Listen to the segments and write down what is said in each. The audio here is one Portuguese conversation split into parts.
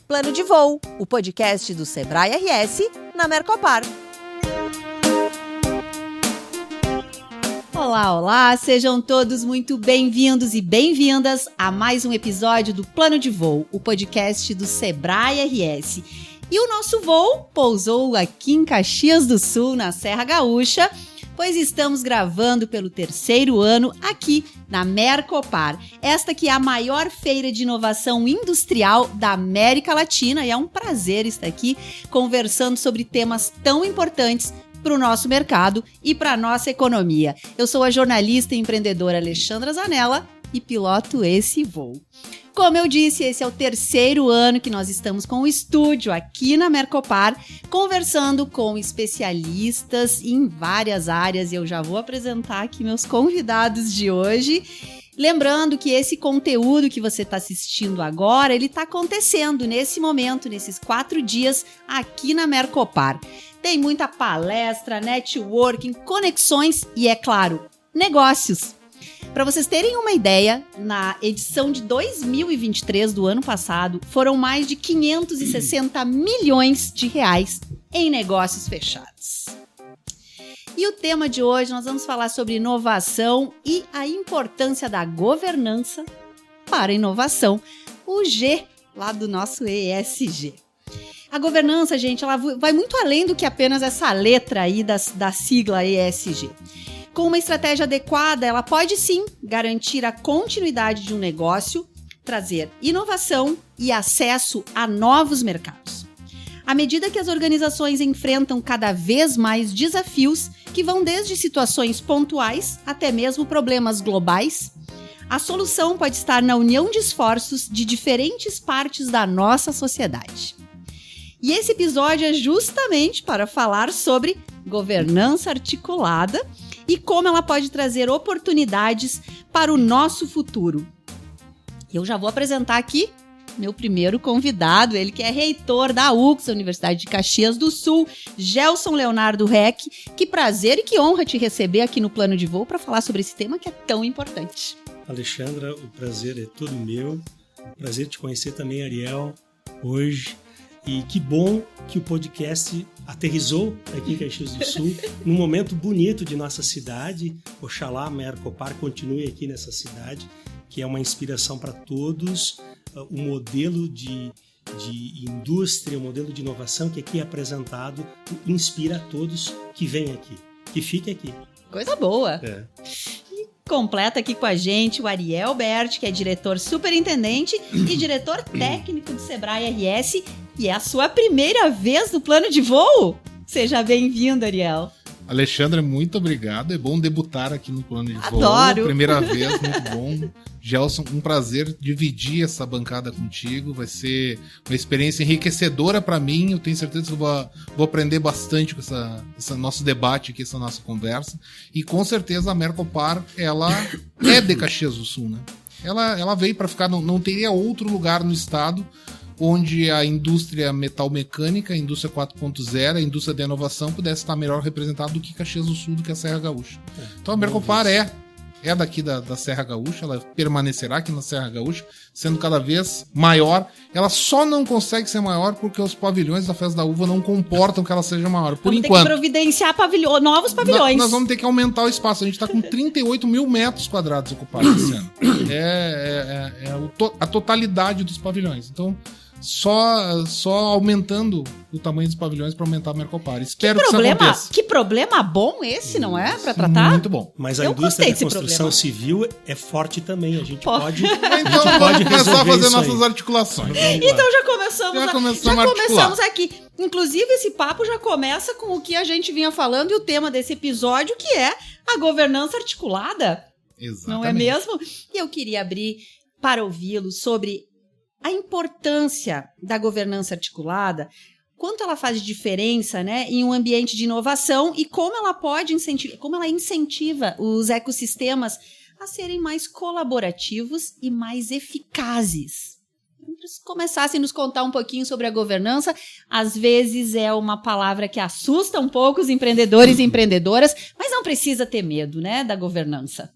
Plano de Voo, o podcast do Sebrae RS na Mercopar. Olá, olá! Sejam todos muito bem-vindos e bem-vindas a mais um episódio do Plano de Voo, o podcast do Sebrae RS. E o nosso voo pousou aqui em Caxias do Sul, na Serra Gaúcha, pois estamos gravando pelo terceiro ano aqui na Mercopar. Esta que é a maior feira de inovação industrial da América Latina e é um prazer estar aqui conversando sobre temas tão importantes para o nosso mercado e para a nossa economia. Eu sou a jornalista e empreendedora Alexandra Zanella e piloto esse voo. Como eu disse, esse é o terceiro ano que nós estamos com o estúdio aqui na Mercopar, conversando com especialistas em várias áreas. Eu já vou apresentar aqui meus convidados de hoje. Lembrando que esse conteúdo que você está assistindo agora, ele está acontecendo nesse momento, nesses 4 dias aqui na Mercopar. Tem muita palestra, networking, conexões e, é claro, negócios. Para vocês terem uma ideia, na edição de 2023 do ano passado, foram mais de 560 milhões de reais em negócios fechados. E o tema de hoje, nós vamos falar sobre inovação e a importância da governança para a inovação, o G lá do nosso ESG. A governança, gente, ela vai muito além do que apenas essa letra aí da sigla ESG. Com uma estratégia adequada, ela pode sim garantir a continuidade de um negócio, trazer inovação e acesso a novos mercados. À medida que as organizações enfrentam cada vez mais desafios, que vão desde situações pontuais até mesmo problemas globais, a solução pode estar na união de esforços de diferentes partes da nossa sociedade. E esse episódio é justamente para falar sobre governança articulada e como ela pode trazer oportunidades para o nosso futuro. Eu já vou apresentar aqui meu primeiro convidado, ele que é reitor da UX, Universidade de Caxias do Sul, Gelson Leonardo Reck. Que prazer e que honra te receber aqui no Plano de Voo para falar sobre esse tema que é tão importante. Alexandra, o prazer é todo meu. Prazer te conhecer também, Ariel, hoje. E que bom que o podcast aterrissou aqui em Caxias do Sul, num momento bonito de nossa cidade. Oxalá a Mercopar continue aqui nessa cidade, que é uma inspiração para todos. O modelo de indústria, o modelo de inovação que aqui é apresentado, inspira a todos que vêm aqui, que fiquem aqui. Coisa boa! Completa aqui com a gente o Ariel Berti, que é diretor superintendente e diretor técnico do Sebrae RS. E é a sua primeira vez no Plano de Voo? Seja bem-vindo, Ariel. Alexandre, muito obrigado. É bom debutar aqui no Plano de Voo. Adoro! Primeira vez, muito bom. Gelson, um prazer dividir essa bancada contigo. Vai ser uma experiência enriquecedora para mim. Eu tenho certeza que eu vou aprender bastante com esse nosso debate aqui, essa nossa conversa. E com certeza a Mercopar, ela é de Caxias do Sul, né? Ela veio para ficar, não teria outro lugar no estado onde a indústria metal-mecânica, a indústria 4.0, a indústria da inovação pudesse estar melhor representada do que Caxias do Sul, do que a Serra Gaúcha. Então a Mercopar é daqui da Serra Gaúcha, ela permanecerá aqui na Serra Gaúcha, sendo cada vez maior. Ela só não consegue ser maior porque os pavilhões da Festa da Uva não comportam que ela seja maior, por enquanto. Vamos ter que providenciar novos pavilhões. Nós vamos ter que aumentar o espaço. A gente está com 38 mil metros quadrados ocupados esse ano. A totalidade dos pavilhões. Então, só aumentando o tamanho dos pavilhões para aumentar a Mercopar. Espero que isso aconteça. Que problema bom esse, não é? Para tratar? Muito bom. Mas a indústria da construção civil é forte também. A gente pode começar a fazer nossas aí. articulações. Então já começamos aqui. Inclusive, esse papo já começa com o que a gente vinha falando e o tema desse episódio, que é a governança articulada. Exatamente. Não é mesmo? E eu queria abrir para ouvi-lo sobre a importância da governança articulada, quanto ela faz de diferença, né, em um ambiente de inovação e como ela pode incentiva os ecossistemas a serem mais colaborativos e mais eficazes. Se começassem a nos contar um pouquinho sobre a governança, às vezes é uma palavra que assusta um pouco os empreendedores e empreendedoras, mas não precisa ter medo, né, da governança.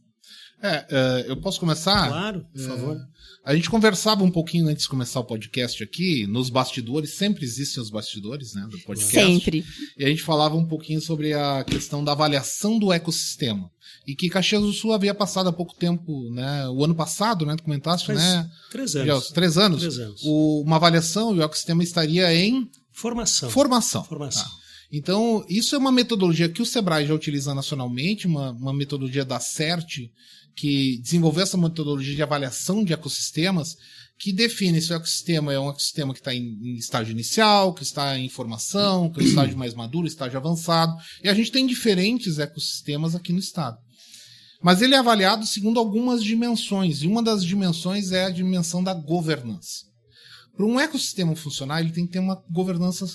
Eu posso começar? Claro, por favor. A gente conversava um pouquinho antes de começar o podcast aqui, nos bastidores, sempre existem os bastidores, né, do podcast. Sempre. E a gente falava um pouquinho sobre a questão da avaliação do ecossistema. E que Caxias do Sul havia passado há pouco tempo, né, o ano passado, né, tu comentaste, Faz né? 3 anos. 3 anos. 3 anos. Uma avaliação e o ecossistema estaria em... Formação. Tá. Então, isso é uma metodologia que o Sebrae já utiliza nacionalmente, uma metodologia da CERT, que desenvolveu essa metodologia de avaliação de ecossistemas, que define se o ecossistema é um ecossistema que está em estágio inicial, que está em formação, que é um estágio mais maduro, estágio avançado. E a gente tem diferentes ecossistemas aqui no estado. Mas ele é avaliado segundo algumas dimensões, e uma das dimensões é a dimensão da governança. Para um ecossistema funcionar, ele tem que ter uma governança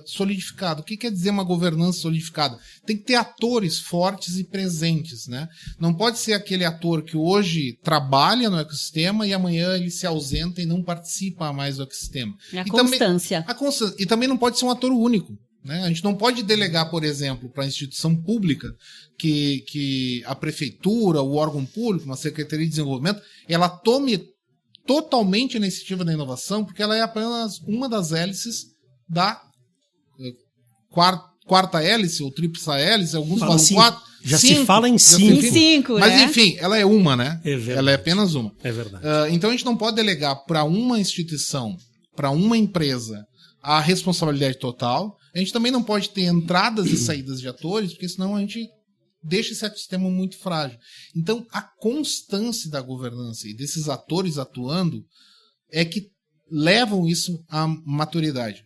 solidificada. O que quer dizer uma governança solidificada? Tem que ter atores fortes e presentes, né? Não pode ser aquele ator que hoje trabalha no ecossistema e amanhã ele se ausenta e não participa mais do ecossistema. A constância. E também não pode ser um ator único, né? A gente não pode delegar, por exemplo, para a instituição pública que a prefeitura, o órgão público, uma secretaria de desenvolvimento, ela tome totalmente a iniciativa da inovação, porque ela é apenas uma das hélices da quarta hélice, ou tríplice hélice, alguns falam 4. Já se fala em 5. Mas né? enfim, ela é uma, né? É verdade. Ela é apenas uma. É verdade. Então a gente não pode delegar para uma instituição, para uma empresa, a responsabilidade total. A gente também não pode ter entradas e saídas de atores, porque senão a gente deixa esse ecossistema muito frágil. Então, a constância da governança e desses atores atuando é que levam isso à maturidade.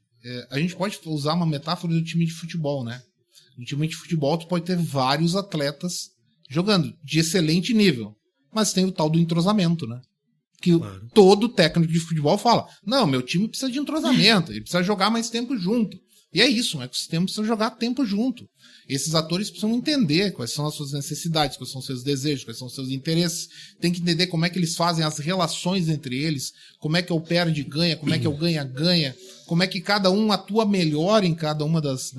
A gente pode usar uma metáfora do time de futebol, né? No time de futebol, tu pode ter vários atletas jogando de excelente nível, mas tem o tal do entrosamento, né? Que todo técnico de futebol fala, não, meu time precisa de entrosamento, ele precisa jogar mais tempo junto. E é isso, um ecossistema precisa jogar tempo junto. Esses atores precisam entender quais são as suas necessidades, quais são os seus desejos, quais são os seus interesses. Tem que entender como é que eles fazem as relações entre eles, como é que é o perde e ganha, como é que é o ganha-ganha, como é que cada um atua melhor em cada uma das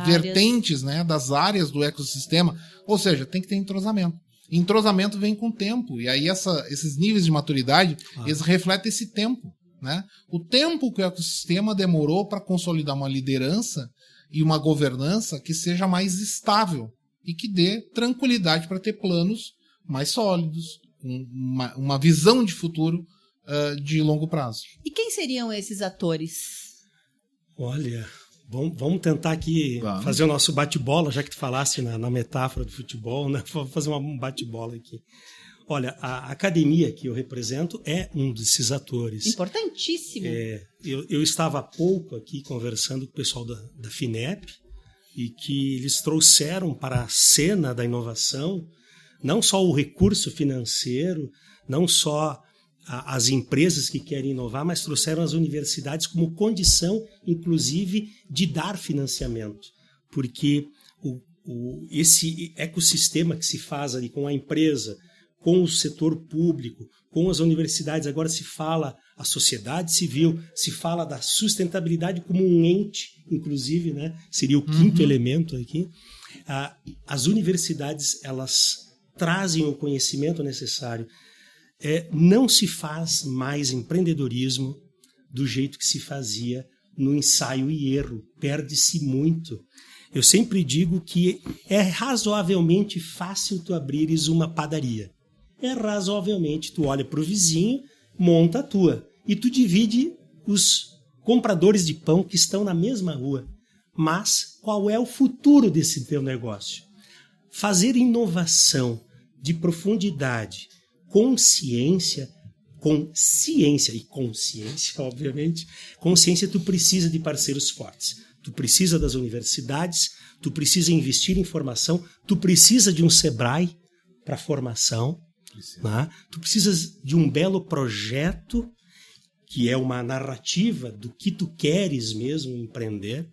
vertentes, né, das áreas do ecossistema. Ou seja, tem que ter entrosamento. Entrosamento vem com o tempo. E aí esses níveis de maturidade, eles refletem esse tempo, né? O tempo que o ecossistema demorou para consolidar uma liderança e uma governança que seja mais estável e que dê tranquilidade para ter planos mais sólidos, uma visão de futuro de longo prazo. E quem seriam esses atores? Olha, vamos tentar aqui fazer o nosso bate-bola, já que tu falasse na metáfora do futebol, né? Vamos fazer um bate-bola aqui. Olha, a academia que eu represento é um desses atores. Importantíssimo. Eu estava há pouco aqui conversando com o pessoal da FINEP e que eles trouxeram para a cena da inovação não só o recurso financeiro, não só as empresas que querem inovar, mas trouxeram as universidades como condição, inclusive, de dar financiamento. Porque esse ecossistema que se faz ali com a empresa, com o setor público, com as universidades, agora se fala a sociedade civil, se fala da sustentabilidade como um ente, inclusive, né? Seria o quinto elemento aqui. As universidades, elas trazem o conhecimento necessário. Não se faz mais empreendedorismo do jeito que se fazia no ensaio e erro. Perde-se muito. Eu sempre digo que é razoavelmente fácil tu abrires uma padaria. É razoavelmente, tu olha para o vizinho, monta a tua. E tu divide os compradores de pão que estão na mesma rua. Mas qual é o futuro desse teu negócio? Fazer inovação de profundidade, com ciência, obviamente, consciência, tu precisa de parceiros fortes. Tu precisa das universidades, tu precisa investir em formação, tu precisa de um Sebrae para formação. Né? Tu precisas de um belo projeto, que é uma narrativa do que tu queres mesmo empreender,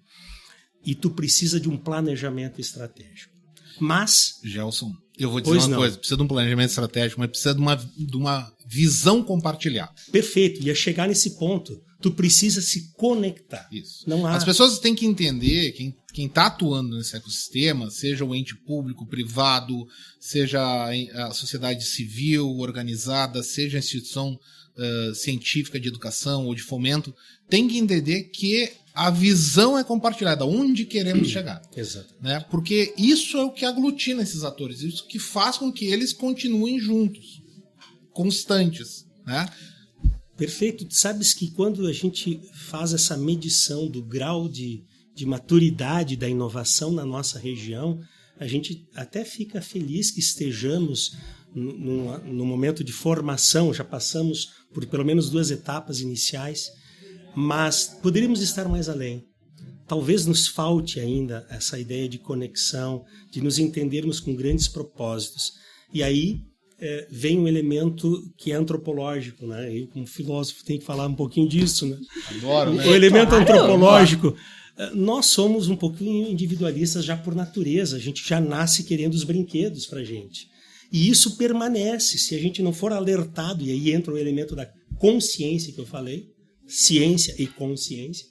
e tu precisa de um planejamento estratégico. Mas... Gelson, eu vou dizer uma coisa, precisa de um planejamento estratégico, mas precisa de uma visão compartilhada. Perfeito, ia chegar nesse ponto. Tu precisa se conectar. Isso. Não há... As pessoas têm que entender, quem está atuando nesse ecossistema, seja o ente público, privado, seja a sociedade civil organizada, seja a instituição científica de educação ou de fomento, tem que entender que a visão é compartilhada, onde queremos chegar. Exato. Né? Porque isso é o que aglutina esses atores, isso que faz com que eles continuem juntos, constantes. Né? Perfeito. Tu sabes que quando a gente faz essa medição do grau de maturidade da inovação na nossa região, a gente até fica feliz que estejamos no momento de formação, já passamos por pelo menos 2 etapas iniciais, mas poderíamos estar mais além. Talvez nos falte ainda essa ideia de conexão, de nos entendermos com grandes propósitos. E aí vem um elemento que é antropológico, né? Eu, como filósofo, tenho que falar um pouquinho disso, né? Adoro, né? O elemento antropológico. Nós somos um pouquinho individualistas já por natureza. A gente já nasce querendo os brinquedos pra gente. E isso permanece se a gente não for alertado, e aí entra o elemento da consciência que eu falei, ciência e consciência,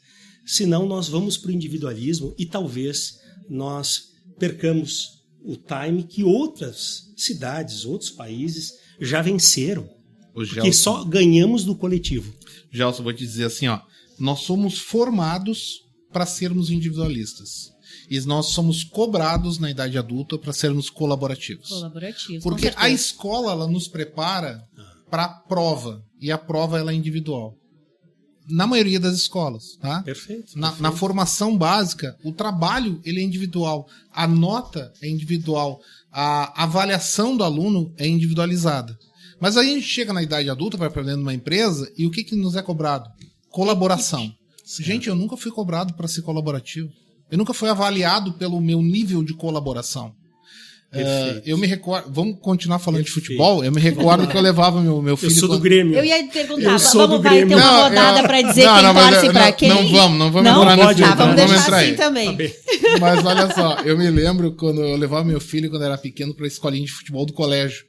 senão nós vamos para o individualismo e talvez nós percamos o time que outras cidades, outros países já venceram, porque só ganhamos do coletivo. Gelson, vou te dizer assim, ó, nós somos formados para sermos individualistas. E nós somos cobrados na idade adulta para sermos colaborativos. Porque a escola ela nos prepara para a prova. E a prova ela é individual. Na maioria das escolas. Tá? Perfeito. Na formação básica, o trabalho ele é individual. A nota é individual. A avaliação do aluno é individualizada. Mas aí a gente chega na idade adulta, vai aprendendo numa empresa, e o que nos é cobrado? Colaboração. Gente, eu nunca fui cobrado para ser colaborativo. Eu nunca fui avaliado pelo meu nível de colaboração. Eu me recordo... Vamos continuar falando de futebol? Eu me recordo que eu levava meu filho... Eu sou do Grêmio. Eu ia te perguntar, Eu sou do vai Grêmio. ter uma rodada para dizer quem torce para quem? Não vamos Não? entrar nesse Tá, vamos deixar entrar assim aí. também. Mas olha só, eu me lembro quando eu levava meu filho, quando era pequeno, para a escolinha de futebol do colégio.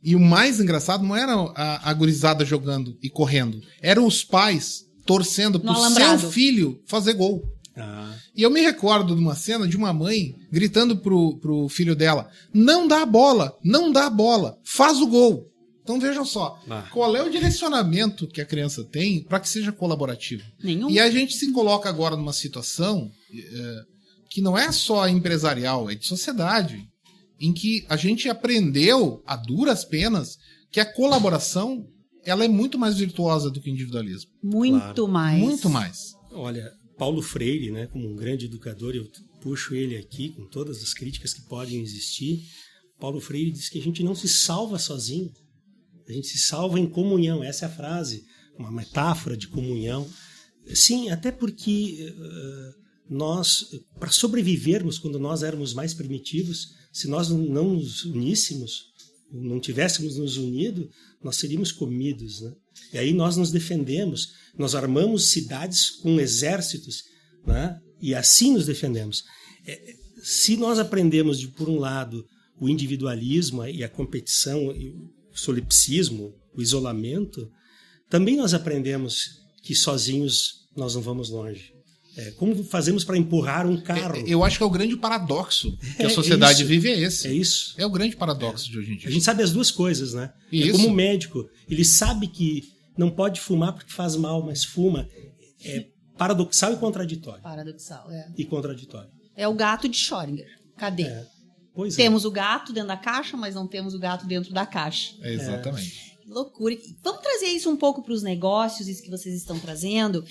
E o mais engraçado não era a gurizada jogando e correndo. Eram os pais torcendo pro seu filho fazer gol. E eu me recordo de uma cena de uma mãe gritando pro filho dela: não dá a bola, faz o gol. Então vejam só, qual é o direcionamento que a criança tem para que seja colaborativo? Nenhum. E a gente se coloca agora numa situação que não é só empresarial, é de sociedade, em que a gente aprendeu a duras penas que a colaboração ela é muito mais virtuosa do que o individualismo. Muito mais. Muito mais. Olha, Paulo Freire, né, como um grande educador, eu puxo ele aqui com todas as críticas que podem existir. Paulo Freire diz que a gente não se salva sozinho, a gente se salva em comunhão. Essa é a frase, uma metáfora de comunhão. Sim, até porque nós, para sobrevivermos quando nós éramos mais primitivos, se nós não nos uníssemos, não tivéssemos nos unido, nós seríamos comidos, né? E aí nós nos defendemos, nós armamos cidades com exércitos, né? E assim nos defendemos. Se nós aprendemos, por um lado, o individualismo e a competição, e o solipsismo, o isolamento, também nós aprendemos que sozinhos nós não vamos longe. Como fazemos para empurrar um carro? Eu acho que é o grande paradoxo que a sociedade vive é esse. É isso. É o grande paradoxo de hoje em dia. A gente sabe as duas coisas, né? Isso. Como médico, ele sabe que não pode fumar porque faz mal, mas fuma. É paradoxal e contraditório. Paradoxal, E contraditório. É o gato de Schrödinger. Cadê? Pois temos o gato dentro da caixa, mas não temos o gato dentro da caixa. Exatamente. Que loucura. Vamos trazer isso um pouco para os negócios, isso que vocês estão trazendo.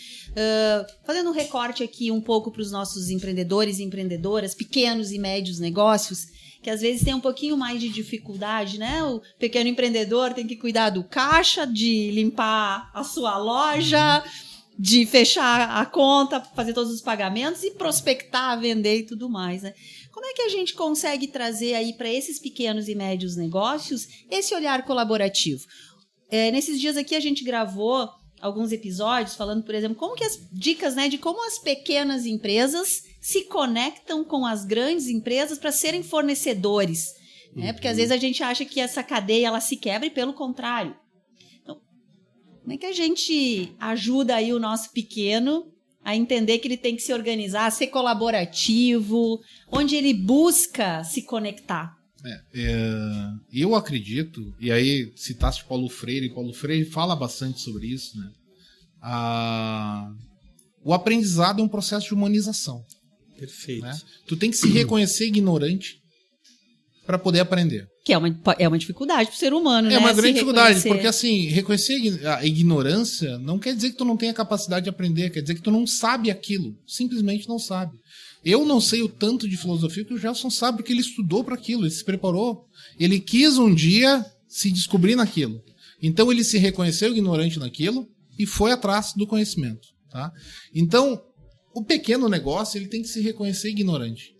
Fazendo um recorte aqui um pouco para os nossos empreendedores e empreendedoras, pequenos e médios negócios, que às vezes tem um pouquinho mais de dificuldade, né? O pequeno empreendedor tem que cuidar do caixa, de limpar a sua loja, de fechar a conta, fazer todos os pagamentos e prospectar, vender e tudo mais, né? Como é que a gente consegue trazer aí para esses pequenos e médios negócios esse olhar colaborativo? Nesses dias aqui a gente gravou alguns episódios falando, por exemplo, como que as dicas, né, de como as pequenas empresas se conectam com as grandes empresas para serem fornecedores, né? Porque às vezes a gente acha que essa cadeia ela se quebra e pelo contrário. Então, Como é que a gente ajuda aí o nosso pequeno a entender que ele tem que se organizar, ser colaborativo, onde ele busca se conectar? Eu acredito, e aí citaste Paulo Freire fala bastante sobre isso, né? O aprendizado é um processo de humanização. Perfeito. Né? Tu tem que se reconhecer ignorante para poder aprender. Que é uma dificuldade para o ser humano, né? É uma grande dificuldade, reconhecer. porque assim, reconhecer a ignorância não quer dizer que tu não tenha capacidade de aprender, quer dizer que tu não sabe aquilo, simplesmente não sabe. Eu não sei o tanto de filosofia que o Gelson sabe, porque ele estudou para aquilo, ele se preparou, ele quis um dia se descobrir naquilo. Então ele se reconheceu ignorante naquilo e foi atrás do conhecimento. Tá? Então, o pequeno negócio ele tem que se reconhecer ignorante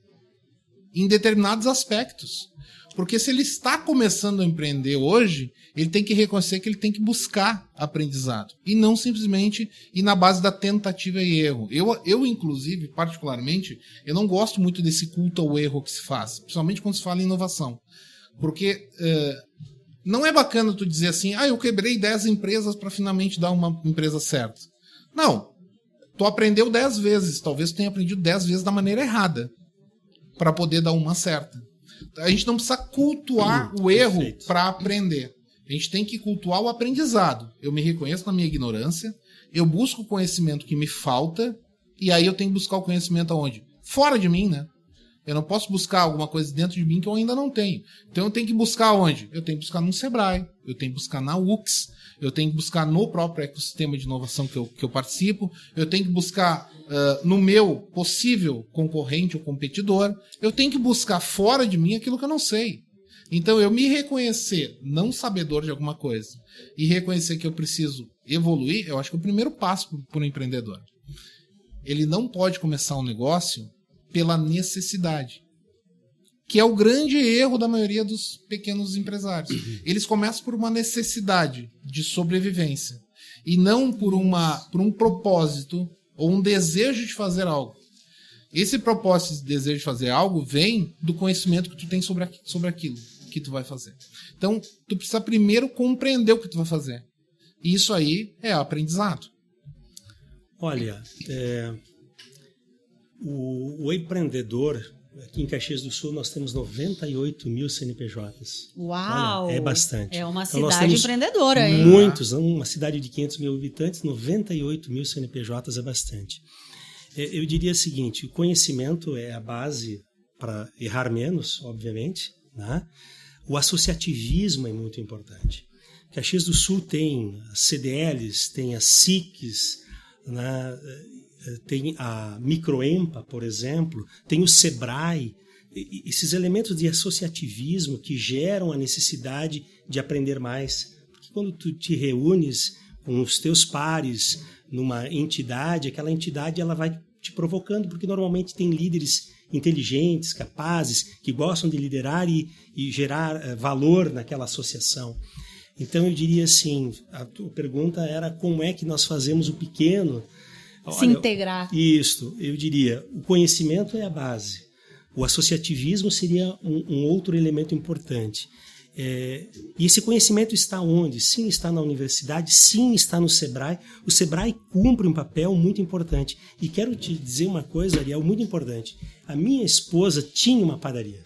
em determinados aspectos. Porque se ele está começando a empreender hoje, ele tem que reconhecer que ele tem que buscar aprendizado. E não simplesmente ir na base da tentativa e erro. Eu inclusive, particularmente, eu não gosto muito desse culto ao erro que se faz. Principalmente quando se fala em inovação. Porque não é bacana tu dizer assim, eu quebrei 10 empresas para finalmente dar uma empresa certa. Não. Tu aprendeu 10 vezes. Talvez tu tenha aprendido 10 vezes da maneira errada. Para poder dar uma certa. A gente não precisa cultuar o erro para aprender. A gente tem que cultuar o aprendizado. Eu me reconheço na minha ignorância, eu busco o conhecimento que me falta, e aí eu tenho que buscar o conhecimento aonde? Fora de mim, né? Eu não posso buscar alguma coisa dentro de mim que eu ainda não tenho. Então eu tenho que buscar onde? Eu tenho que buscar no Sebrae, eu tenho que buscar na UX, eu tenho que buscar no próprio ecossistema de inovação que eu participo, eu tenho que buscar no meu possível concorrente ou competidor, eu tenho que buscar fora de mim aquilo que eu não sei. Então eu me reconhecer não sabedor de alguma coisa e reconhecer que eu preciso evoluir, eu acho que é o primeiro passo para um empreendedor. Ele não pode começar um negócio pela necessidade, que é o grande erro da maioria dos pequenos empresários. Eles começam por uma necessidade de sobrevivência e não por um propósito ou um desejo de fazer algo. Esse propósito, esse desejo de fazer algo vem do conhecimento que tu tem sobre aquilo que tu vai fazer. Então, tu precisa primeiro compreender o que tu vai fazer. E isso aí é aprendizado. Olha, o empreendedor, aqui em Caxias do Sul, nós temos 98 mil CNPJs. Uau! Olha, é bastante. É uma Então, nós cidade temos empreendedora, hein? Muitos, uma cidade de 500 mil habitantes, 98 mil CNPJs é bastante. Eu diria o seguinte, o conhecimento é a base para errar menos, obviamente, né? O associativismo é muito importante. Caxias do Sul tem as CDLs, tem as SICs, né? Tem a Microempa, por exemplo, tem o Sebrae, esses elementos de associativismo que geram a necessidade de aprender mais. Porque quando tu te reúnes com os teus pares numa entidade, aquela entidade ela vai te provocando, porque normalmente tem líderes inteligentes, capazes, que gostam de liderar e gerar valor naquela associação. Então eu diria assim, a tua pergunta era como é que nós fazemos o pequeno se integrar. Isso, eu diria, o conhecimento é a base. O associativismo seria um outro elemento importante. E esse conhecimento está onde? Sim, está na universidade, sim, está no Sebrae. O Sebrae cumpre um papel muito importante. E quero te dizer uma coisa, Ariel, muito importante. A minha esposa tinha uma padaria.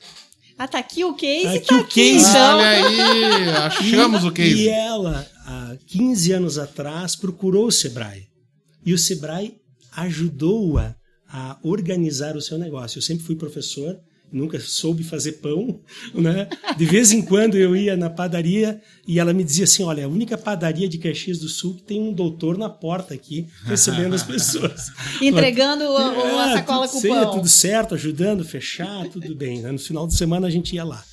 Tá aqui o case, aqui o case. Então. Olha aí, achamos o case. E ela, há 15 anos atrás, procurou o Sebrae. E o Sebrae ajudou-a a organizar o seu negócio. Eu sempre fui professor, nunca soube fazer pão, né? De vez em quando eu ia na padaria e ela me dizia assim, olha, a única padaria de Caxias do Sul que tem um doutor na porta aqui, recebendo as pessoas. Entregando a sacola com o pão. Tudo certo, ajudando, fechar, tudo bem. Né? No final de semana a gente ia lá.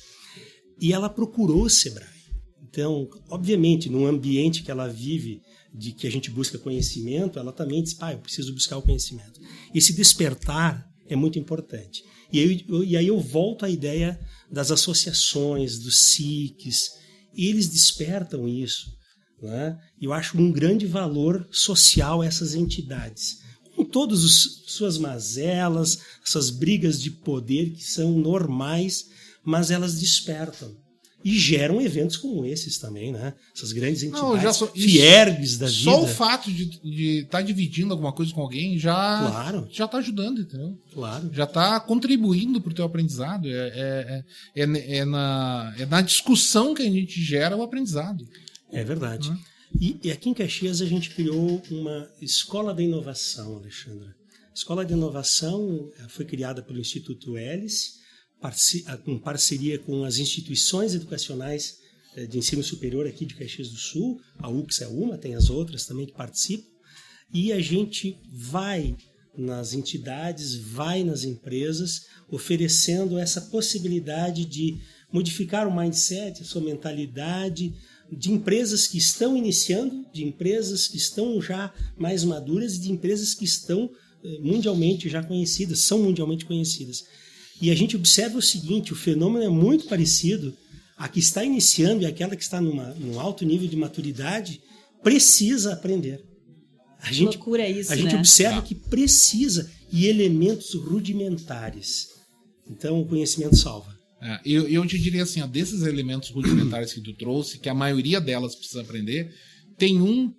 E ela procurou o Sebrae. Então, obviamente, num ambiente que ela vive, de que a gente busca conhecimento, ela também diz, eu preciso buscar o conhecimento. Esse despertar é muito importante. E aí eu volto à ideia das associações, dos SICs, eles despertam isso. Né? Eu acho um grande valor social a essas entidades. Com todas as suas mazelas, essas brigas de poder que são normais, mas elas despertam. e geram eventos como esses também, né? Essas grandes entidades, Não, Fiergs da vida. Só o fato de estar dividindo alguma coisa com alguém já está ajudando, entendeu? Claro. Já está contribuindo para o teu aprendizado. É na discussão que a gente gera o aprendizado. É verdade. E aqui em Caxias a gente criou uma Escola da Inovação, Alexandra. A Escola de Inovação foi criada pelo Instituto Hélice, em parceria com as instituições educacionais de ensino superior aqui de Caxias do Sul. A UX é uma, tem as outras também que participam. E a gente vai nas entidades, vai nas empresas, oferecendo essa possibilidade de modificar o mindset, a sua mentalidade, de empresas que estão iniciando, de empresas que estão já mais maduras e de empresas que estão mundialmente já conhecidas, são mundialmente conhecidas. E a gente observa o seguinte, o fenômeno é muito parecido. A que está iniciando e aquela que está num alto nível de maturidade precisa aprender. Loucura isso, a gente observa que precisa, e elementos rudimentares. Então o conhecimento salva. Eu te diria assim, desses elementos rudimentares que tu trouxe, que a maioria delas precisa aprender, tem um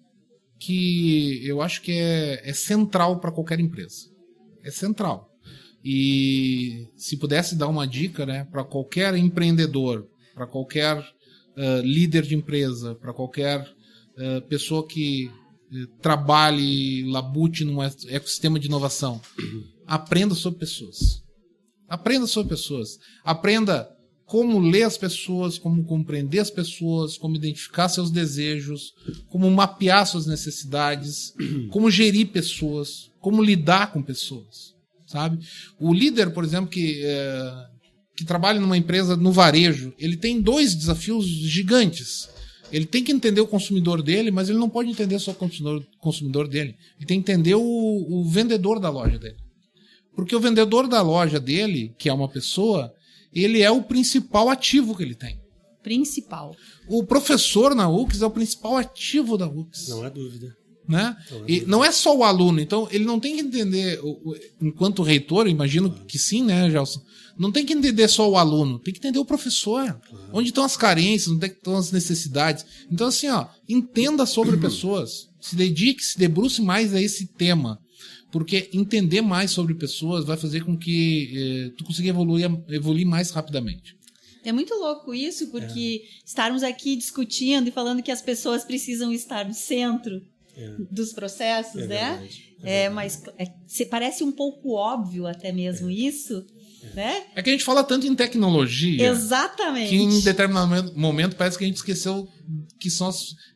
que eu acho que é central para qualquer empresa. É central. E se pudesse dar uma dica, né, para qualquer empreendedor, para qualquer líder de empresa, para qualquer pessoa que trabalhe, labute num ecossistema de inovação, aprenda sobre pessoas. Aprenda sobre pessoas. Aprenda como ler as pessoas, como compreender as pessoas, como identificar seus desejos, como mapear suas necessidades, como gerir pessoas, como lidar com pessoas. Sabe? O líder, por exemplo, que trabalha numa empresa no varejo, ele tem 2 desafios gigantes. Ele tem que entender o consumidor dele, mas ele não pode entender só o consumidor dele. Ele tem que entender o vendedor da loja dele. Porque o vendedor da loja dele, que é uma pessoa, ele é o principal ativo que ele tem. Principal. O professor na UX é o principal ativo da UX. Não há dúvida. Né? E não é só o aluno, então ele não tem que entender, enquanto reitor, imagino que sim, né, Gelson? Não tem que entender só o aluno, tem que entender o professor. Onde estão as carências, onde estão as necessidades. Então, assim, entenda sobre pessoas, se dedique, se debruce mais a esse tema, porque entender mais sobre pessoas vai fazer com que tu consiga evoluir mais rapidamente. É muito louco isso, porque estarmos aqui discutindo e falando que as pessoas precisam estar no centro dos processos, né? Mas parece um pouco óbvio até mesmo isso, né? É que a gente fala tanto em tecnologia. Exatamente. Que em determinado momento parece que a gente esqueceu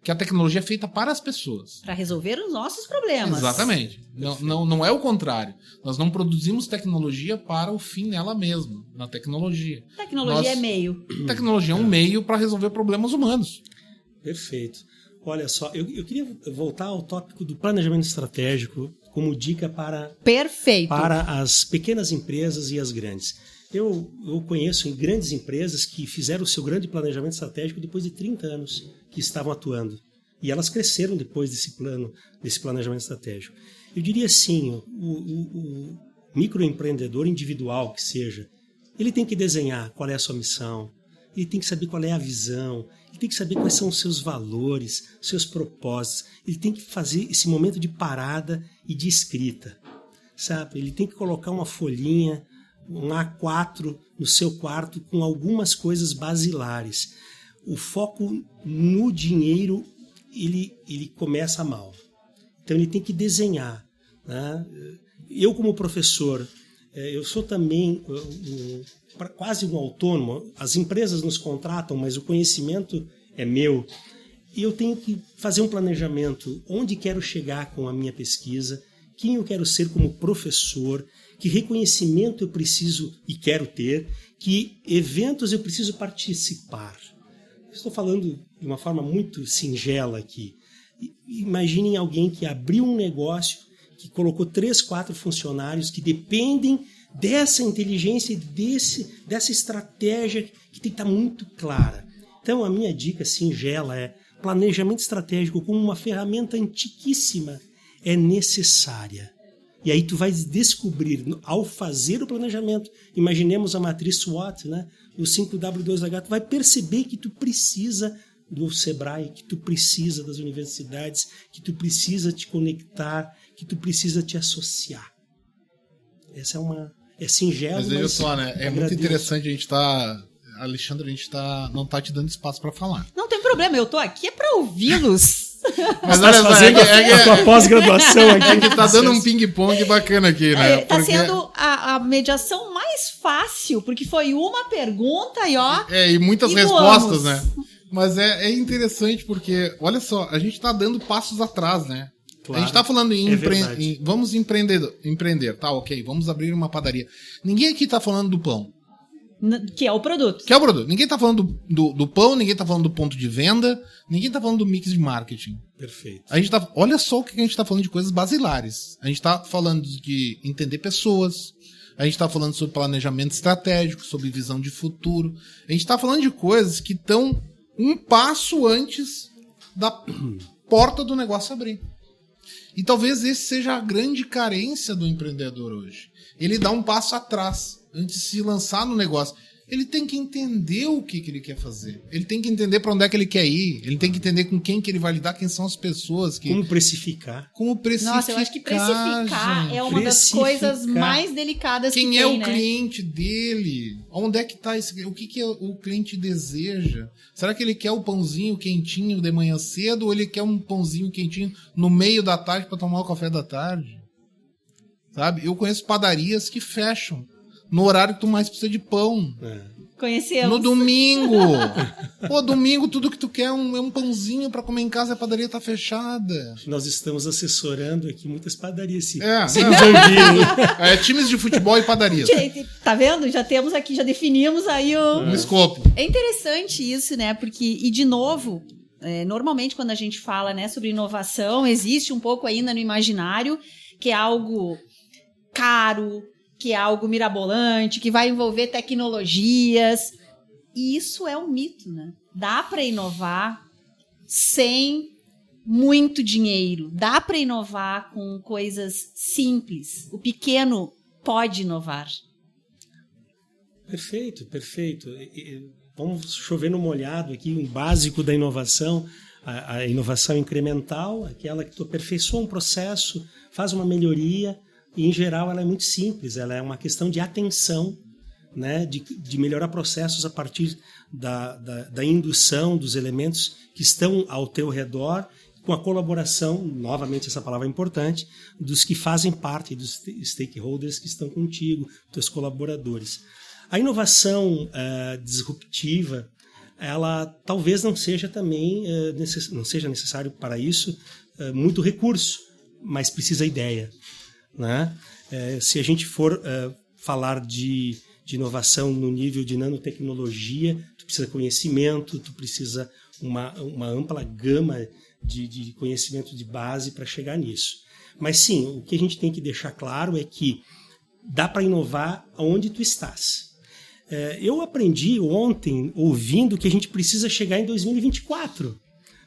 que a tecnologia é feita para as pessoas. Para resolver os nossos problemas. Exatamente. Não é o contrário. Nós não produzimos tecnologia para o fim nela mesma, na tecnologia. Tecnologia é meio. Tecnologia é um meio para resolver problemas humanos. Perfeito. Olha só, eu queria voltar ao tópico do planejamento estratégico como dica para as pequenas empresas e as grandes. Eu conheço em grandes empresas que fizeram o seu grande planejamento estratégico depois de 30 anos que estavam atuando. E elas cresceram depois desse planejamento estratégico. Eu diria assim, o microempreendedor individual que seja, ele tem que desenhar qual é a sua missão, ele tem que saber qual é a visão, ele tem que saber quais são os seus valores, seus propósitos. Ele tem que fazer esse momento de parada e de escrita, sabe? Ele tem que colocar uma folhinha, um A4 no seu quarto com algumas coisas basilares. O foco no dinheiro, ele começa mal. Então ele tem que desenhar, né? Eu como professor, eu sou também quase um autônomo. As empresas nos contratam, mas o conhecimento é meu. E eu tenho que fazer um planejamento. Onde quero chegar com a minha pesquisa? Quem eu quero ser como professor? Que reconhecimento eu preciso e quero ter? Que eventos eu preciso participar? Estou falando de uma forma muito singela aqui. Imaginem alguém que abriu um negócio, que colocou 3, 4 funcionários que dependem dessa inteligência e dessa estratégia que tem que estar muito clara. Então, a minha dica singela é: planejamento estratégico como uma ferramenta antiquíssima é necessária. E aí tu vai descobrir, ao fazer o planejamento, imaginemos a matriz SWOT, né? O 5W2H, tu vai perceber que tu precisa do Sebrae, que tu precisa das universidades, que tu precisa te conectar, que tu precisa te associar. Essa é singelo, mas veja só, né? É muito interessante a gente Alexandre, a gente não tá te dando espaço para falar. Não tem problema, eu tô aqui para ouvi-los. Mas olha só, a tua pós-graduação aqui. É que tá dando um ping-pong bacana aqui, né? Tá sendo a mediação mais fácil, porque foi uma pergunta e muitas respostas, né? Mas é interessante porque, olha só, a gente tá dando passos atrás, né? Claro, a gente tá falando vamos empreender, tá, ok, vamos abrir uma padaria. Ninguém aqui tá falando do pão. Que é o produto. Ninguém tá falando do pão, ninguém tá falando do ponto de venda, ninguém tá falando do mix de marketing. Perfeito. Olha só o que a gente tá falando de coisas basilares. A gente tá falando de entender pessoas, a gente tá falando sobre planejamento estratégico, sobre visão de futuro. A gente tá falando de coisas que estão um passo antes da porta do negócio abrir. E talvez esse seja a grande carência do empreendedor hoje. Ele dá um passo atrás antes de se lançar no negócio. Ele tem que entender o que ele quer fazer. Ele tem que entender para onde é que ele quer ir. Ele tem que entender com quem que ele vai lidar, quem são as pessoas. Como pressificar. Nossa, eu acho que precificar, gente, é uma das coisas mais delicadas que tem, quem é o cliente dele? Onde é que está esse... O que o cliente deseja? Será que ele quer o pãozinho quentinho de manhã cedo ou ele quer um pãozinho quentinho no meio da tarde para tomar o café da tarde? Sabe? Eu conheço padarias que fecham no horário que tu mais precisa de pão. Conhecemos. No domingo. Pô, domingo tudo que tu quer é um pãozinho pra comer em casa e a padaria tá fechada. Nós estamos assessorando aqui muitas padarias. Times de futebol e padarias. Tá vendo? Já temos aqui, já definimos aí um escopo. É interessante isso, né? Porque, e de novo, normalmente quando a gente fala, né, sobre inovação, existe um pouco ainda no imaginário que é algo caro, que é algo mirabolante, que vai envolver tecnologias. E isso é um mito, né? Dá para inovar sem muito dinheiro. Dá para inovar com coisas simples. O pequeno pode inovar. Perfeito. Vamos chover no molhado aqui, um básico da inovação. A inovação incremental, aquela que tu aperfeiçoa um processo, faz uma melhoria. E, em geral, ela é muito simples, ela é uma questão de atenção, né? de melhorar processos a partir da indução dos elementos que estão ao teu redor, com a colaboração, novamente essa palavra é importante, dos que fazem parte, dos stakeholders que estão contigo, teus colaboradores. A inovação disruptiva, ela talvez não seja também, não seja necessário para isso muito recurso, mas precisa ideia. Né? Se a gente for falar de inovação no nível de nanotecnologia, tu precisa conhecimento, tu precisa uma ampla gama de conhecimento de base para chegar nisso. Mas sim, o que a gente tem que deixar claro é que dá para inovar onde tu estás. Eu aprendi ontem, ouvindo, que a gente precisa chegar em 2024.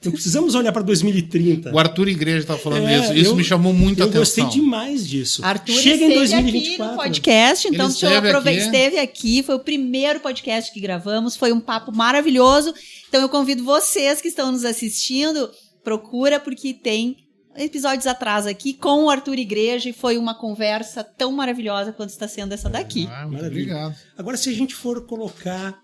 Não precisamos olhar para 2030. O Arthur Igreja está falando isso. Isso me chamou muita atenção. Eu gostei demais disso. Arthur chega em 2024. Aqui no podcast, então esteve aqui. Foi o primeiro podcast que gravamos. Foi um papo maravilhoso. Então eu convido vocês que estão nos assistindo, procura, porque tem episódios atrás aqui com o Arthur Igreja e foi uma conversa tão maravilhosa quanto está sendo essa daqui. Muito obrigado. Agora, se a gente for colocar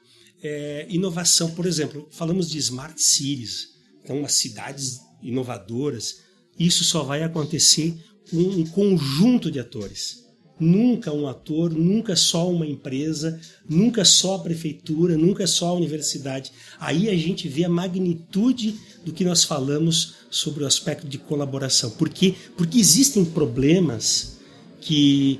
inovação, por exemplo, falamos de Smart Cities. Então, as cidades inovadoras, isso só vai acontecer com um conjunto de atores. Nunca um ator, nunca só uma empresa, nunca só a prefeitura, nunca só a universidade. Aí a gente vê a magnitude do que nós falamos sobre o aspecto de colaboração. Por quê? Porque existem problemas que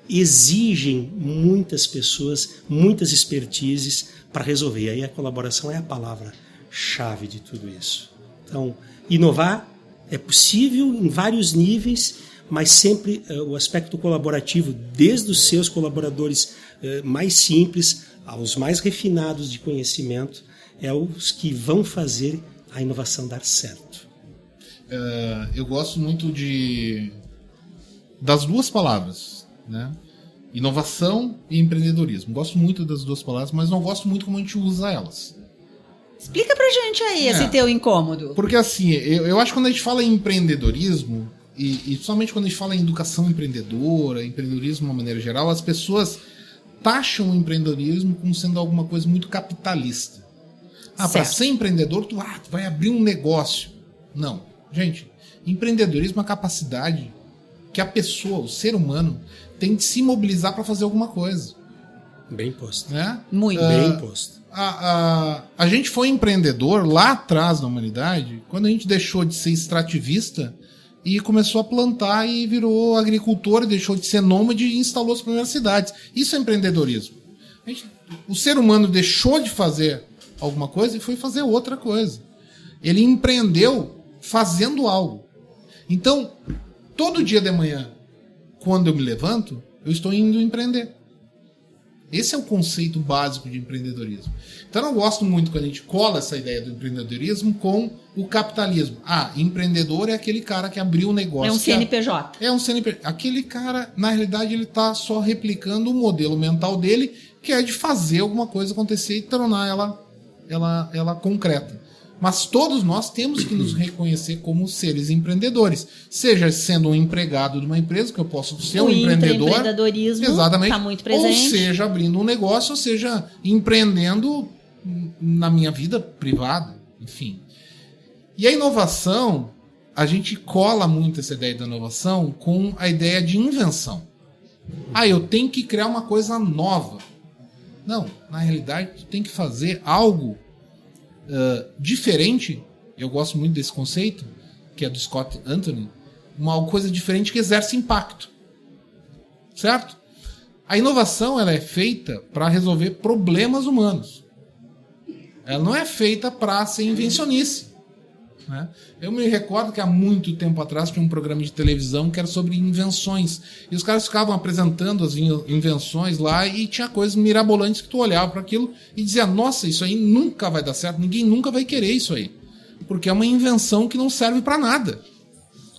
exigem muitas pessoas, muitas expertises para resolver. E aí a colaboração é a palavra-chave de tudo isso. Então, inovar é possível em vários níveis, mas sempre o aspecto colaborativo, desde os seus colaboradores mais simples aos mais refinados de conhecimento, é os que vão fazer a inovação dar certo. Eu gosto muito de das duas palavras, né? Inovação e empreendedorismo. Gosto muito das duas palavras, mas não gosto muito como a gente usa elas. Explica pra gente aí esse teu incômodo. Porque assim, eu acho que quando a gente fala em empreendedorismo, e somente quando a gente fala em educação empreendedora, empreendedorismo de uma maneira geral, as pessoas taxam o empreendedorismo como sendo alguma coisa muito capitalista. Para ser empreendedor, tu vai abrir um negócio. Não. Gente, empreendedorismo é a capacidade que a pessoa, o ser humano, tem de se mobilizar para fazer alguma coisa. Bem posto. Né? Muito. Bem posto. A gente foi empreendedor lá atrás na humanidade, quando a gente deixou de ser extrativista e começou a plantar e virou agricultor, deixou de ser nômade e instalou as primeiras cidades. Isso é empreendedorismo. O ser humano deixou de fazer alguma coisa e foi fazer outra coisa. Ele empreendeu fazendo algo. Então, todo dia de manhã, quando eu me levanto, eu estou indo empreender. Esse é o conceito básico de empreendedorismo. Então eu gosto muito quando a gente cola essa ideia do empreendedorismo com o capitalismo. Empreendedor é aquele cara que abriu um negócio. É um CNPJ. É um CNPJ. Aquele cara, na realidade, ele está só replicando o modelo mental dele, que é de fazer alguma coisa acontecer e tornar ela concreta. Mas todos nós temos que nos reconhecer como seres empreendedores. Seja sendo um empregado de uma empresa, que eu posso ser um empreendedor. O empreendedorismo está muito presente. Ou seja, abrindo um negócio, ou seja, empreendendo na minha vida privada. Enfim. E a inovação, a gente cola muito essa ideia da inovação com a ideia de invenção. Eu tenho que criar uma coisa nova. Não, na realidade, tu tem que fazer algo diferente. Eu gosto muito desse conceito, que é do Scott Anthony, uma coisa diferente que exerce impacto. Certo? A inovação ela é feita para resolver problemas humanos. Ela não é feita para ser invencionice. Né? Eu me recordo que há muito tempo atrás tinha um programa de televisão que era sobre invenções. E os caras ficavam apresentando as invenções lá e tinha coisas mirabolantes que tu olhava para aquilo e dizia, nossa, isso aí nunca vai dar certo, ninguém nunca vai querer isso aí. Porque é uma invenção que não serve para nada.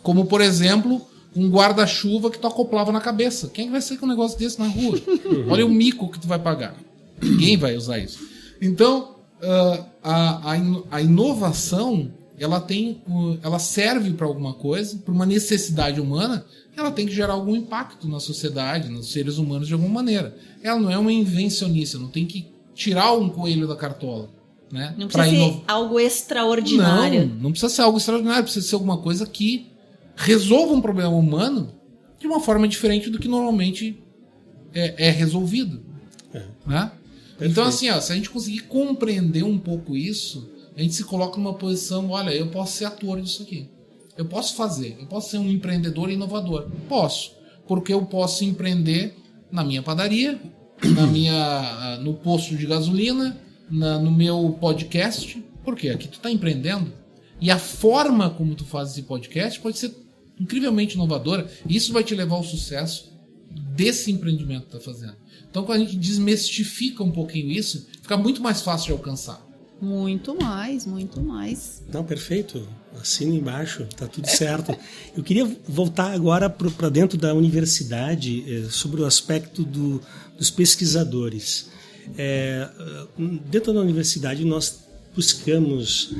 Como, por exemplo, um guarda-chuva que tu acoplava na cabeça. Quem vai ser com um negócio desse na rua? Olha o mico que tu vai pagar. Ninguém vai usar isso. Então, a inovação ela serve para alguma coisa, para uma necessidade humana, ela tem que gerar algum impacto na sociedade, nos seres humanos de alguma maneira. Ela não é uma invencionista, não tem que tirar um coelho da cartola. Né? Não precisa ser algo extraordinário. Não precisa ser algo extraordinário, precisa ser alguma coisa que resolva um problema humano de uma forma diferente do que normalmente é resolvido. Né? Então, assim, se a gente conseguir compreender um pouco isso, a gente se coloca numa posição, olha, eu posso ser ator disso aqui. Eu posso fazer, eu posso ser um empreendedor inovador. Posso, porque eu posso empreender na minha padaria, no posto de gasolina, no meu podcast. Por quê? Aqui tu está empreendendo. E a forma como tu faz esse podcast pode ser incrivelmente inovadora. E isso vai te levar ao sucesso desse empreendimento que tu está fazendo. Então, quando a gente desmistifica um pouquinho isso, fica muito mais fácil de alcançar. Muito mais, muito mais. Não, perfeito. Assina embaixo, tá tudo certo. Eu queria voltar agora para dentro da universidade, sobre o aspecto dos pesquisadores. Dentro da universidade nós buscamos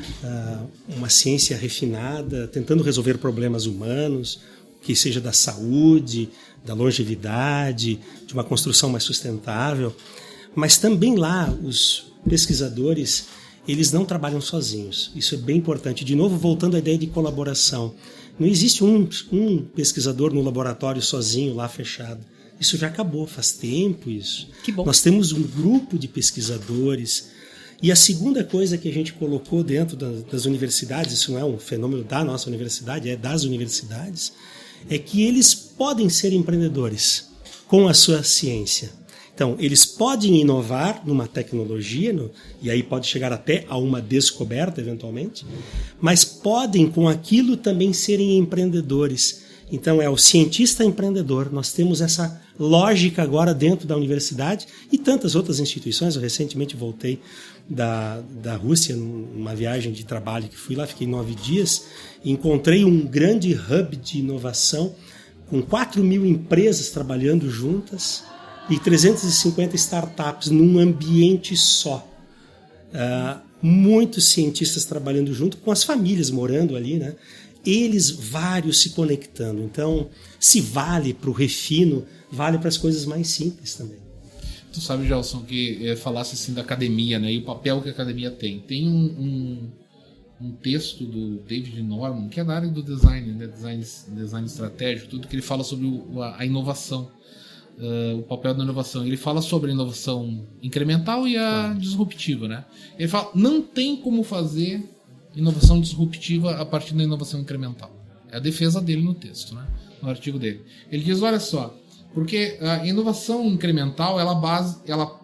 uma ciência refinada, tentando resolver problemas humanos, que seja da saúde, da longevidade, de uma construção mais sustentável. Mas também lá os pesquisadores, eles não trabalham sozinhos. Isso é bem importante. De novo, voltando à ideia de colaboração. Não existe um pesquisador no laboratório sozinho, lá fechado. Isso já acabou, faz tempo isso. Que bom. Nós temos um grupo de pesquisadores. E a segunda coisa que a gente colocou dentro das universidades, isso não é um fenômeno da nossa universidade, é das universidades, é que eles podem ser empreendedores com a sua ciência. Então, eles podem inovar numa tecnologia, e aí pode chegar até a uma descoberta, eventualmente, mas podem, com aquilo, também serem empreendedores. Então, é o cientista empreendedor. Nós temos essa lógica agora dentro da universidade e tantas outras instituições. Eu recentemente voltei da Rússia, numa viagem de trabalho que fui lá, fiquei 9 dias, e encontrei um grande hub de inovação com 4.000 empresas trabalhando juntas e 350 startups num ambiente só. Muitos cientistas trabalhando junto, com as famílias morando ali, né? Eles vários se conectando. Então, se vale para o refino, vale para as coisas mais simples também. Tu sabe, Gelson, que falasse assim da academia, né? E o papel que a academia tem. Tem um texto do David Norman, que é da área do design, né? Design estratégico, tudo que ele fala sobre a inovação, o papel da inovação. Ele fala sobre a inovação incremental e a disruptiva, né? Ele fala, não tem como fazer inovação disruptiva a partir da inovação incremental. É a defesa dele no texto, né? No artigo dele. Ele diz, olha só, porque a inovação incremental ela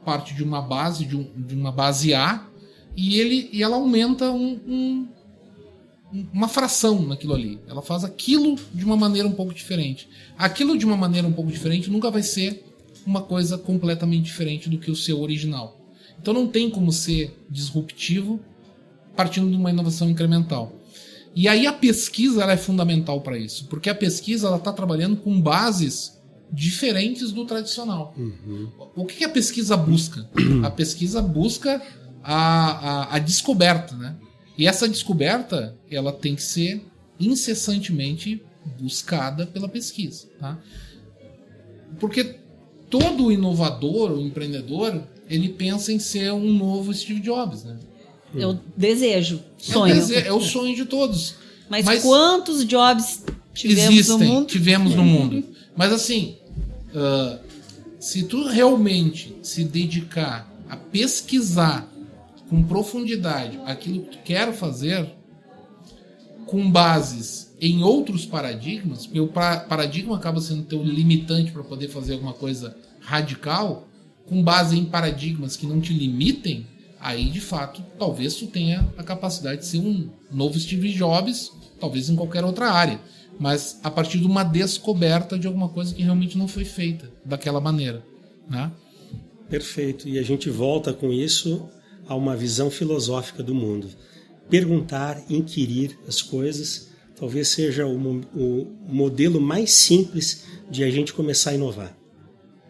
parte de uma base, de uma base A, e ela aumenta uma fração naquilo ali. Ela faz aquilo de uma maneira um pouco diferente. Aquilo de uma maneira um pouco diferente nunca vai ser uma coisa completamente diferente do que o seu original. Então não tem como ser disruptivo partindo de uma inovação incremental. E aí a pesquisa ela é fundamental para isso, porque a pesquisa está trabalhando com bases diferentes do tradicional. Uhum. O que a pesquisa busca? A pesquisa busca a descoberta, né? E essa descoberta ela tem que ser incessantemente buscada pela pesquisa, tá? Porque todo inovador, o empreendedor, ele pensa em ser um novo Steve Jobs, né? Eu desejo, sonho. É o sonho de todos. Mas quantos Jobs tivemos no mundo? Mas assim, se tu realmente se dedicar a pesquisar com profundidade aquilo que tu quer fazer, com bases em outros paradigmas, porque o paradigma acaba sendo teu limitante para poder fazer alguma coisa radical, com base em paradigmas que não te limitem, aí de fato talvez tu tenha a capacidade de ser um novo Steve Jobs, talvez em qualquer outra área, mas a partir de uma descoberta de alguma coisa que realmente não foi feita daquela maneira, né? Perfeito. E a gente volta com isso a uma visão filosófica do mundo. Perguntar, inquirir as coisas, talvez seja o modelo mais simples de a gente começar a inovar.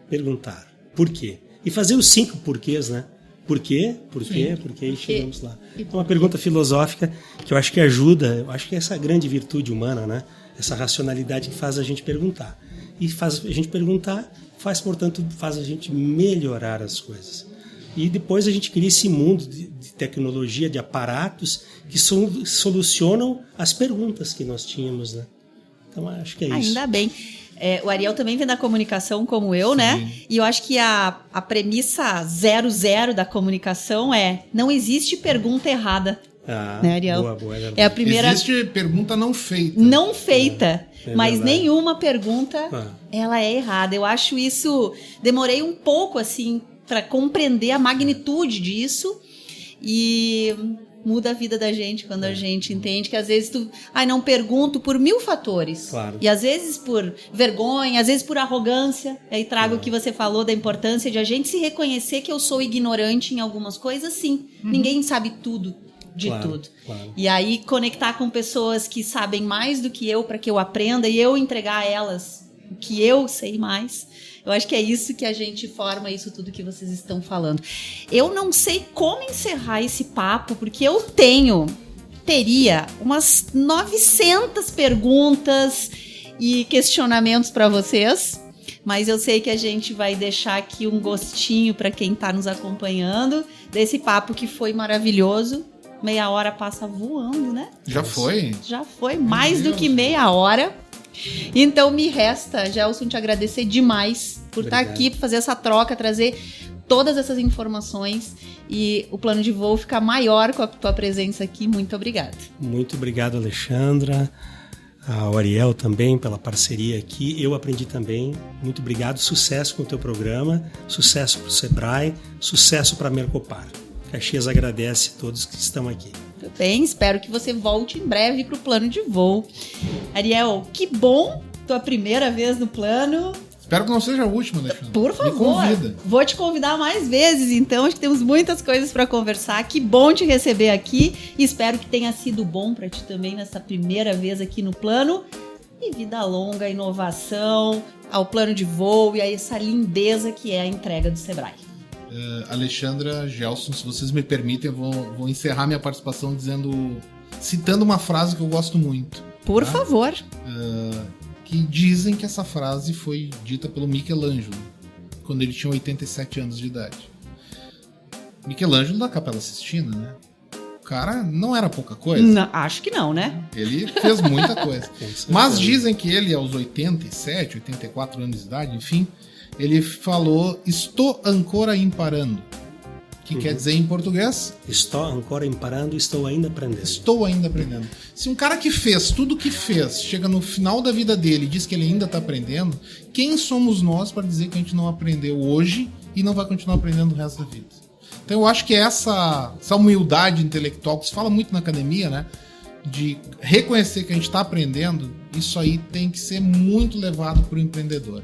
Perguntar. Por quê? E fazer os 5 porquês, né? Por quê? Por quê? Por quê? E chegamos lá. Então, uma pergunta filosófica que eu acho que ajuda, eu acho que é essa grande virtude humana, né? Essa racionalidade que faz a gente perguntar. E faz a gente perguntar, portanto, faz a gente melhorar as coisas. E depois a gente cria esse mundo de tecnologia, de aparatos que solucionam as perguntas que nós tínhamos, né? Então, acho que é isso. Ainda bem. O Ariel também vem da comunicação como eu, sim, né? E eu acho que a premissa 00 da comunicação é: não existe pergunta errada. Né, Ariel? Boa, é a primeira... Existe pergunta não feita. Não feita, mas nenhuma pergunta ela é errada. Eu acho isso... Demorei um pouco, assim, para compreender a magnitude disso, e muda a vida da gente quando a gente entende que às vezes não pergunto por 1000 fatores. Claro. E às vezes por vergonha, às vezes por arrogância. Aí trago o que você falou da importância de a gente se reconhecer que eu sou ignorante em algumas coisas, sim. Uhum. Ninguém sabe tudo de tudo. Claro. E aí conectar com pessoas que sabem mais do que eu para que eu aprenda e eu entregar a elas o que eu sei mais. Eu acho que é isso que a gente forma, isso tudo que vocês estão falando. Eu não sei como encerrar esse papo, porque eu teria umas 900 perguntas e questionamentos para vocês, mas eu sei que a gente vai deixar aqui um gostinho para quem está nos acompanhando desse papo que foi maravilhoso. Meia hora passa voando, né? Já foi? Já foi, mais do que meia hora. Então me resta, Gelson, te agradecer demais por estar aqui, por fazer essa troca, trazer todas essas informações, e o plano de voo ficar maior com a tua presença aqui. Muito obrigada. Muito obrigado, Alexandra, ao Ariel também pela parceria aqui. Eu aprendi também. Muito obrigado, sucesso com o teu programa, sucesso para o Sebrae, sucesso para a Mercopar. Caxias agradece a todos que estão aqui. Muito bem, espero que você volte em breve para o plano de voo. Ariel, que bom, tua primeira vez no plano. Espero que não seja a última, Alexandre. Por favor, me convida. Vou te convidar mais vezes, então. Acho que temos muitas coisas para conversar. Que bom te receber aqui. E espero que tenha sido bom para ti também nessa primeira vez aqui no plano. e vida longa, inovação, ao plano de voo e a essa lindeza que é a entrega do Sebrae. Alexandra, Gelson, se vocês me permitem, eu vou encerrar minha participação citando uma frase que eu gosto muito. Por favor. Que dizem que essa frase foi dita pelo Michelangelo, quando ele tinha 87 anos de idade. Michelangelo da Capela Sistina, né? O cara não era pouca coisa. Não, acho que não, né? Ele fez muita coisa. Mas dizem que ele, aos 87, 84 anos de idade, enfim, ele falou: estou ancora imparando. Que quer dizer em português? Estou ancora imparando, estou ainda aprendendo. Estou ainda aprendendo. Se um cara que fez tudo o que fez, chega no final da vida dele e diz que ele ainda está aprendendo, quem somos nós para dizer que a gente não aprendeu hoje e não vai continuar aprendendo o resto da vida? Então eu acho que essa humildade intelectual, que se fala muito na academia, né? De reconhecer que a gente está aprendendo, isso aí tem que ser muito levado para o empreendedor.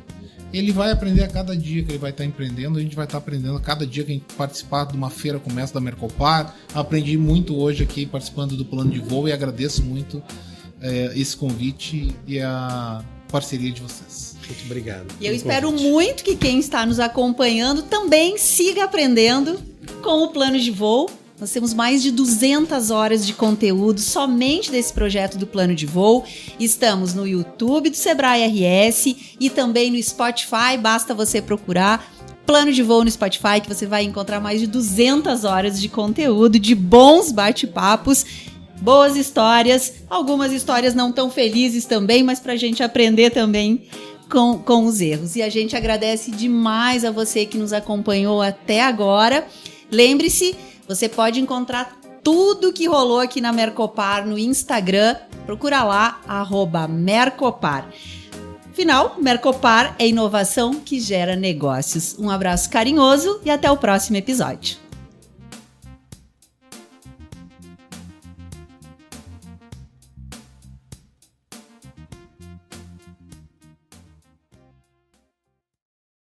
Ele vai aprender a cada dia que ele vai estar empreendendo, a gente vai estar aprendendo a cada dia que a gente participar de uma feira como essa da Mercopar. Aprendi muito hoje aqui participando do plano de voo e agradeço muito esse convite e a parceria de vocês. Muito obrigado. E eu espero muito que quem está nos acompanhando também siga aprendendo com o plano de voo. Nós temos mais de 200 horas de conteúdo somente desse projeto do Plano de Voo. Estamos no YouTube do Sebrae RS e também no Spotify. Basta você procurar Plano de Voo no Spotify que você vai encontrar mais de 200 horas de conteúdo, de bons bate-papos, boas histórias, algumas histórias não tão felizes também, mas para a gente aprender também com os erros. E a gente agradece demais a você que nos acompanhou até agora. Lembre-se, você pode encontrar tudo que rolou aqui na Mercopar no Instagram. Procura lá, @Mercopar. Final, Mercopar é inovação que gera negócios. Um abraço carinhoso e até o próximo episódio.